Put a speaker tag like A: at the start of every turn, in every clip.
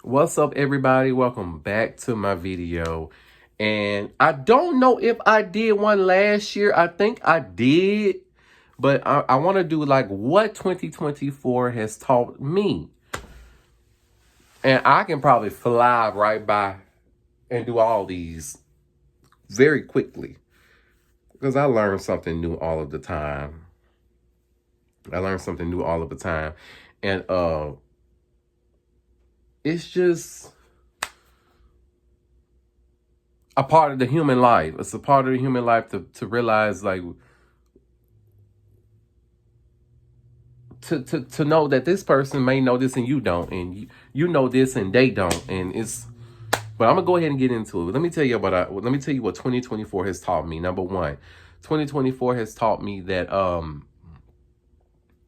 A: What's up, everybody? Welcome back to my video. And I don't know if I did one last year. I think I did, but I want to do like what 2024 has taught me. And I can probably fly right by and do all these very quickly because I learn something new all of the time. I learn something new all of the time. And it's just a part of the human life. It's a part of the human life to realize, like, to know that this person may know this and you don't, and you know this and they don't, and it's. But I'm gonna go ahead and get into it. Let me tell you what 2024 has taught me. Number one, 2024 has taught me that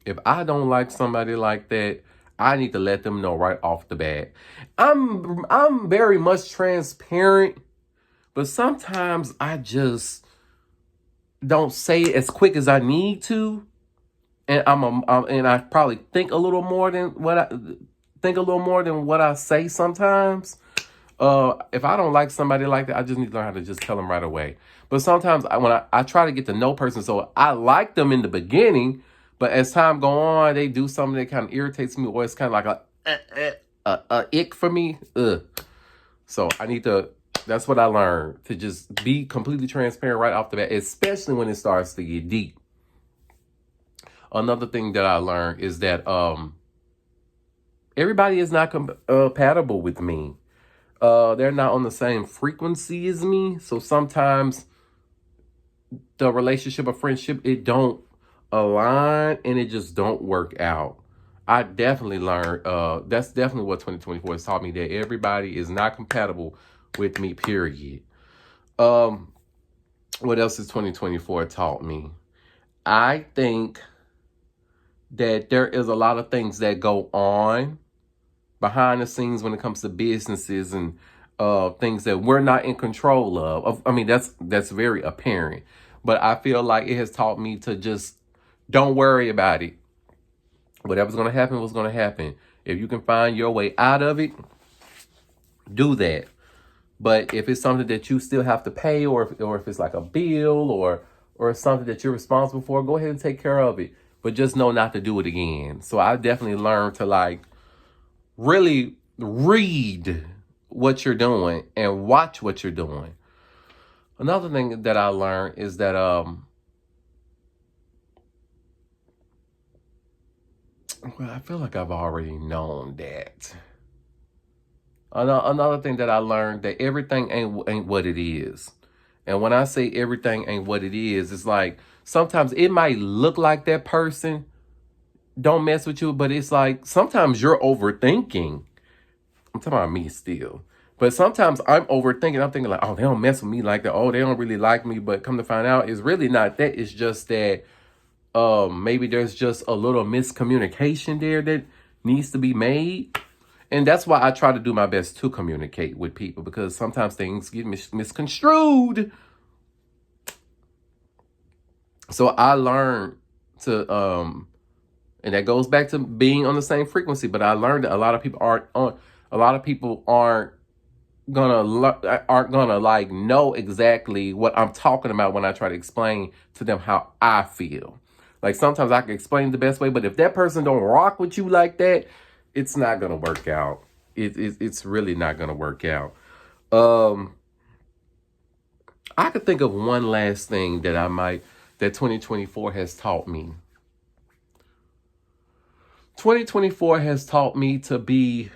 A: if I don't like somebody like that, I need to let them know right off the bat. I'm very much transparent, but sometimes I just don't say it as quick as I need to, and and I probably think a little more than what I say sometimes. If I don't like somebody like that, I just need to learn how to just tell them right away. But sometimes when I try to get to know a person, so I like them in the beginning, but as time go on, they do something that kind of irritates me, or it's kind of like a ick for me. Ugh. So I need to. That's what I learned, to just be completely transparent right off the bat, especially when it starts to get deep. Another thing that I learned is that everybody is not compatible with me. They're not on the same frequency as me. So sometimes the relationship or friendship, it don't align and it just don't work out. I definitely learned, that's definitely what 2024 has taught me, that everybody is not compatible with me, period. What else has 2024 taught me? I think that there is a lot of things that go on behind the scenes when it comes to businesses and things that we're not in control of. I mean, that's very apparent. But I feel like it has taught me to just don't worry about it. Whatever's going to happen was going to happen. If you can find your way out of it, do that. But if it's something that you still have to pay, or if it's like a bill or something that you're responsible for, go ahead and take care of it. But just know not to do it again. So I definitely learned to, like, really read what you're doing and watch what you're doing. Another thing that I learned is that well, I feel like I've already known that. Another thing that I learned, that everything ain't what it is. And when I say everything ain't what it is, it's like sometimes it might look like that person don't mess with you, but it's like sometimes you're overthinking. I'm talking about me still. But sometimes I'm overthinking. I'm thinking like, oh, they don't mess with me like that. Oh, they don't really like me. But come to find out, it's really not that. It's just that maybe there's just a little miscommunication there that needs to be made. And that's why I try to do my best to communicate with people, because sometimes things get misconstrued. So I learned to, and that goes back to being on the same frequency. But I learned that a lot of people aren't gonna like know exactly what I'm talking about when I try to explain to them how I feel. Like sometimes I can explain the best way, but if that person don't rock with you like that, it's not gonna work out. It's really not gonna work out. Um, I could think of one last thing that 2024 has taught me. 2024 has taught me to be.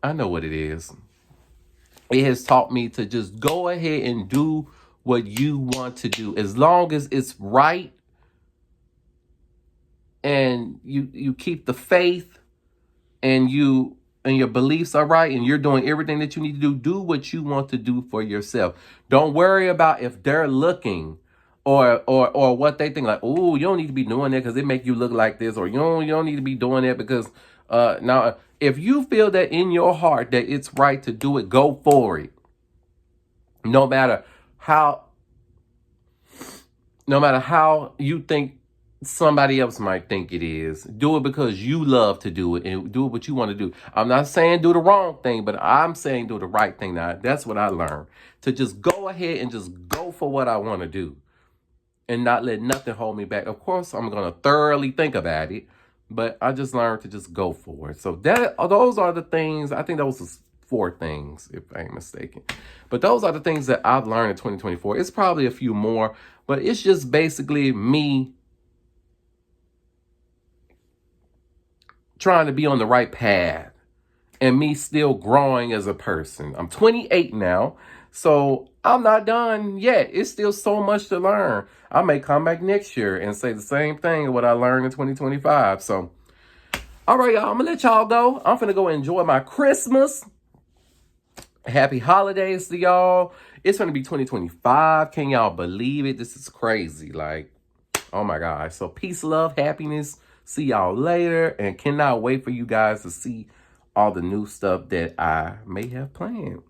A: I know what it is. It has taught me to just go ahead and do what you want to do, as long as it's right and you keep the faith, and your beliefs are right, and you're doing everything that you need to do what you want to do for yourself. Don't worry about if they're looking or what they think, like, oh, you don't need to be doing that because it make you look like this, or you don't need to be doing that because now if you feel that in your heart that it's right to do it, go for it. No matter how you think somebody else might think it is. Do it because you love to do it and do what you want to do. I'm not saying do the wrong thing, but I'm saying do the right thing. Now, that's what I learned. To just go ahead and just go for what I want to do and not let nothing hold me back. Of course, I'm going to thoroughly think about it, but I just learned to just go for it. So those are the things. I think those are 4 things, if I ain't mistaken. But those are the things that I've learned in 2024. It's probably a few more, but it's just basically me trying to be on the right path and me still growing as a person. I'm 28 now, so I'm not done yet. It's still so much to learn. I may come back next year and say the same thing what I learned in 2025. So, all right, y'all, I'm going to let y'all go. I'm going to go enjoy my Christmas. Happy holidays to y'all. It's going to be 2025. Can y'all believe it? This is crazy. Like, oh my God. So peace, love, happiness. See y'all later. And cannot wait for you guys to see all the new stuff that I may have planned.